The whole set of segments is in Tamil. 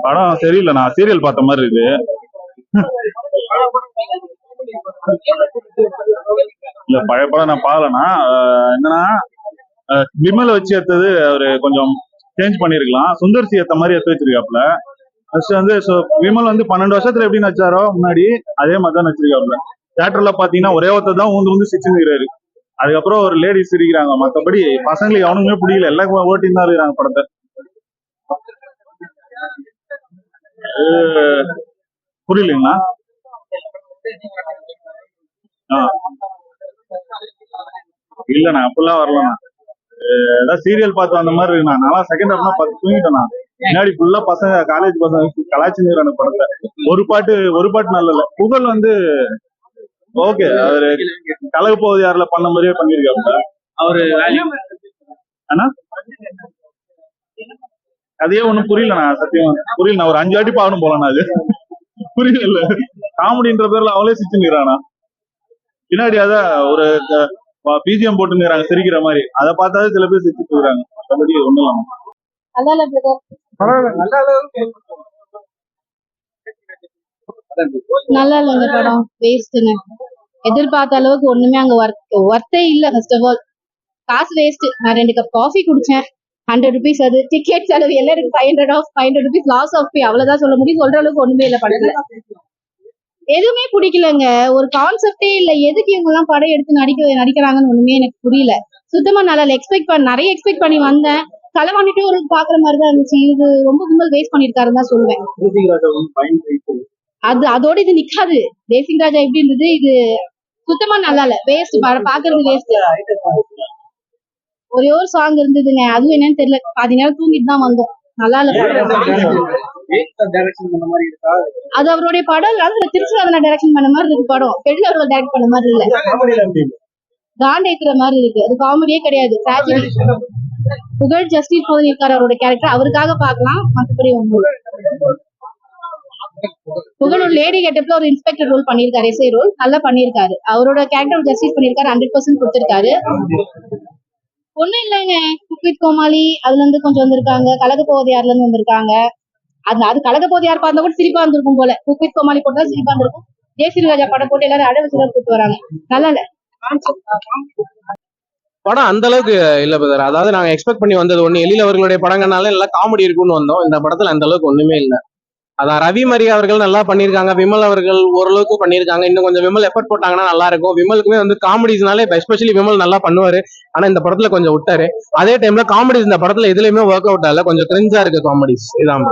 படம் சரியில்லை, நான் சீரியல் பார்த்த மாதிரி இருக்கு. இல்ல பழைய படம் நான் பார்க்கலண்ணா. என்னன்னா விமலை வச்சு எடுத்தது அவரு கொஞ்சம் சேஞ்ச் பண்ணிருக்கலாம். சுந்தர்சி ஏத்த மாதிரி எடுத்து வச்சிருக்காப்ல. ஃபர்ஸ்ட் வந்து விமல் வந்து 12 வருஷத்துல எப்படி நடிச்சாரோ முன்னாடி அதே மாதிரி தான் நடிச்சிருக்காப்ல. தியேட்டர்ல பாத்தீங்கன்னா ஒரே ஒருத்தர் தான் ஊந்து சிரிச்சுருக்காரு. அதுக்கப்புறம் ஒரு லேடிஸ் சிரிக்கிறாங்க. மத்தபடி பசங்களுக்கு அவனுமே பிடிக்கல, எல்லாம் ஓட்டின்னு தான் இருக்கிறாங்க படத்தை. புரியலீங்களா? இல்லண்ணா அப்பெல்லாம் வரலண்ணா. ஏதாவது சீரியல் பார்த்து அந்த மாதிரி இருக்குண்ணா. நல்லா செகண்ட் ஹாஃப்னா பார்த்து தூங்கிட்டேண்ணா. முன்னாடி ஃபுல்லா பசங்க காலேஜ் பசங்க கலாச்சிருக்கான படத்தை. ஒரு பாட்டு நல்ல இல்ல. புகழ் வந்து ஓகே, அவரு கலக போகுது யாருல பண்ண மாதிரியே பண்ணிருக்காங்க அவரு. ஆனா அதையே ஒண்ணும் புரியலண்ணா, சத்தியமா புரியல. ஒரு 5 வாட்டி பாக்கணும் போலண்ணா. அது புரியல. காமெடின்ற பேர்ல அவளே சிரிச்சுக்கிறானா பின்னாடி. அதான் ஒரு பிஜிஎம் போட்டுங்கிறாங்க சிரிக்கிற மாதிரி. அதை பார்த்தாலே சில பேர் சிரிச்சுட்டு இருக்கிறாங்க. மற்றபடி ஒண்ணும் இல்லாம நல்லா இல்ல இந்த படம். வேஸ்ட்ங்க. எதிர்பார்த்த அளவுக்கு ஒண்ணுமே அங்க ஒர்த்தே இல்ல. ஃபர்ஸ்ட் ஆஃப் ஆல் காசு வேஸ்ட். நான் 2 கப் காஃபி குடிச்சேன், 100 rupees. அது டிக்கெட் செலவு எல்லாம் எனக்கு 500 rupees லாஸ் ஆஃப் பே. அவ்வளவுதான் சொல்ல முடியும். சொல்ற அளவுக்கு ஒண்ணுமே இல்ல படத்துல. எதுவுமே பிடிக்கலங்க. ஒரு கான்செப்டே இல்ல. எதுக்கு இவங்க எல்லாம் படம் எடுத்து நடிக்கிறாங்கன்னு ஒண்ணுமே எனக்கு புரியல. சுத்தமா நல்லா நிறைய எக்ஸ்பெக்ட் பண்ணி வந்தேன். களவாண்டிட்டு ஒரு பாக்குற மாதிரிதான் இருந்துச்சு. இது ரொம்ப கும்பல் வேஸ்ட் பண்ணிருக்காருன்னு தான் சொல்லுவேன். அதோட இது நிக்காது. தேசிங் ராஜா எப்படி இருந்தது, இது சுத்தமா நல்லா இல்ல. வேஸ்ட், பாக்குறது வேஸ்ட். ஒரே ஒரு சாங் இருந்ததுங்க, அதுவும் என்னன்னு தெரியல. பாதி நேரம் தூங்கிட்டு தான் வந்தோம். நல்லா இல்ல. அது அவருடைய படம். திருச்சிராதனா டைரக்ஷன் பண்ண மாதிரி இருக்கு படம். பெரிய அவரோட டைரக்ட் பண்ண மாதிரி இல்ல. காண்ட் ஏத்துற மாதிரி இருக்கு. அது காமெடியே கிடையாது, டிராஜடி. புகழ் ஜஸ்டிஸ் பண்ணிருக்காரு அவரோட கேரக்டர். அவருக்காக பாக்கலாம், மற்றபடி ஒண்ணு. புகழ் ஒரு லேடி கெட்டப்ல ஒரு இன்ஸ்பெக்டர் ரோல் பண்ணிருக்காரு, எஸ்ஐ ரோல் நல்லா பண்ணிருக்காரு. அவரோட கேரக்டர் ஜஸ்டிஸ் பண்ணிருக்காரு. 100% கொடுத்திருக்காரு. ஒண்ணும் இல்லைங்க. குக் வித் கோமாளி அதுல இருந்து கொஞ்சம் வந்திருக்காங்க. கலக போவதையார்ல இருந்து வந்திருக்காங்க. அது கலக போவதையார் பார்த்தா கூட சிரிப்பா இருந்திருக்கும் போல. குக் வித் கோமாளி போட்டா சிரிப்பா இருந்திருக்கும். தேசிங் ராஜா படம் போட்டு எல்லாரும் அடவசில கூட்டு வராங்க. நல்லா இல்ல படம். அந்த அளவுக்கு இல்ல பிரதர். அதாவது நாங்க எக்ஸ்பெக்ட் பண்ணி வந்தது ஒண்ணு. எழில் அவர்களுடைய படங்கள்னால எல்லாம் காமெடி இருக்குன்னு வந்தோம். இந்த படத்துல அந்த அளவுக்கு ஒண்ணுமே இல்லை. அதான் ரவி மரியா அவர்கள் நல்லா பண்ணியிருக்காங்க. விமல் அவர்கள் ஓரளவுக்கு பண்ணியிருக்காங்க. இன்னும் கொஞ்சம் விமல் எஃபர்ட் போட்டாங்கன்னா நல்லா இருக்கும். விமலுக்குமே வந்து காமெடிஸ்னாலே எஸ்பெஷலி விமல் நல்லா பண்ணுவாரு. ஆனா இந்த படத்துல கொஞ்சம் விட்டாரு. அதே டைம்ல காமெடிஸ் இந்த படத்துல எதுலயுமே ஒர்க் அவுட் ஆகல. கொஞ்சம் கிரிஞ்சா இருக்கு காமெடிஸ். இதான்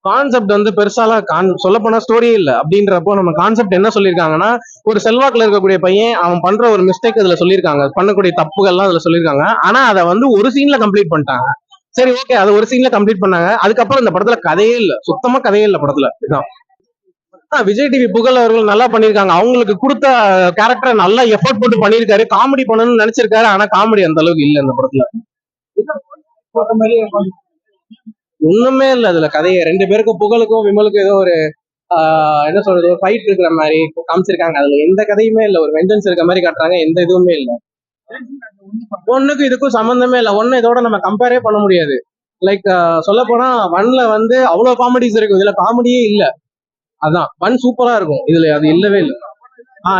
கான்செப்ட் வந்து பெருசாலாம் சொல்ல போனா ஸ்டோரியே இல்லை. அப்படின்றப்போ நம்ம கான்செப்ட் என்ன சொல்லியிருக்காங்கன்னா, ஒரு செல்வாக்குல இருக்கக்கூடிய பையன் அவன் பண்ற ஒரு மிஸ்டேக் அதுல சொல்லியிருக்காங்க, பண்ணக்கூடிய தப்புகள்லாம் அதுல சொல்லியிருக்காங்க. ஆனா அதை வந்து ஒரு சீன்ல கம்ப்ளீட் பண்ணிட்டாங்க. சரி ஓகே, அது ஒரு சீன்ல கம்ப்ளீட் பண்ணாங்க. அதுக்கப்புறம் இந்த படத்துல கதையே இல்ல, சுத்தமா கதையே இல்ல படத்துல. இதுதான். விஜய் டிவி புகழ் அவர்கள் நல்லா பண்ணிருக்காங்க. அவங்களுக்கு கொடுத்த கேரக்டரை நல்லா எஃபோர்ட் போட்டு பண்ணிருக்காரு. காமெடி பண்ணணும்னு நினைச்சிருக்காரு. ஆனா காமெடி அந்த அளவுக்கு இல்ல இந்த படத்துல. ஒண்ணுமே இல்ல அதுல கதையை. 2 பேருக்கும் புகழுக்கும் விமலுக்கும் ஏதோ ஒரு என்ன சொல்றது, ஒரு ஃபைட் இருக்கிற மாதிரி காமிச்சிருக்காங்க. அதுல எந்த கதையுமே இல்ல. ஒரு வெஞ்சன்ஸ் இருக்க மாதிரி காட்டுறாங்க. எந்த இதுவுமே இல்ல. ஒண்ணுக்கும் இதுக்கும் சம்பந்தமே இல்லை. ஒண்ணு இதோட நம்ம கம்பேரே பண்ண முடியாது. லைக் சொல்ல போனா 1ல வந்து அவ்வளவு காமெடிஸ் இருக்கும். இதுல காமெடியே இல்ல. அதான் 1 சூப்பரா இருக்கும். இதுல அது இல்லவே இல்லை.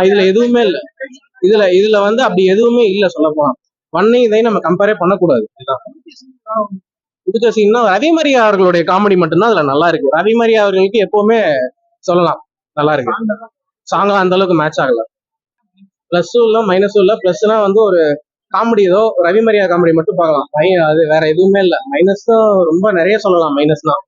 இதுல எதுவுமே இல்லை. இதுல வந்து அப்படி எதுவுமே இல்ல. சொல்ல போனா 1 இதையும் நம்ம கம்பேரே பண்ணக்கூடாது. புடிச்ச சீன்னா ரவி மரியா அவர்களுடைய காமெடி மட்டும்தான் அதுல நல்லா இருக்கு. ரவி மரியா அவர்களுக்கு எப்பவுமே சொல்லலாம் நல்லா இருக்கு. சாங்கா அந்த அளவுக்கு மேட்ச் ஆகல. பிளஸும் இல்ல மைனஸும் இல்ல. பிளஸ்னா வந்து ஒரு காமெடி, ஏதோ ரவி மரியா காமெடி மட்டும் பார்க்கலாம். அது வேற எதுவுமே இல்லை. மைனஸ் தான் ரொம்ப நிறைய சொல்லலாம். மைனஸ் தான்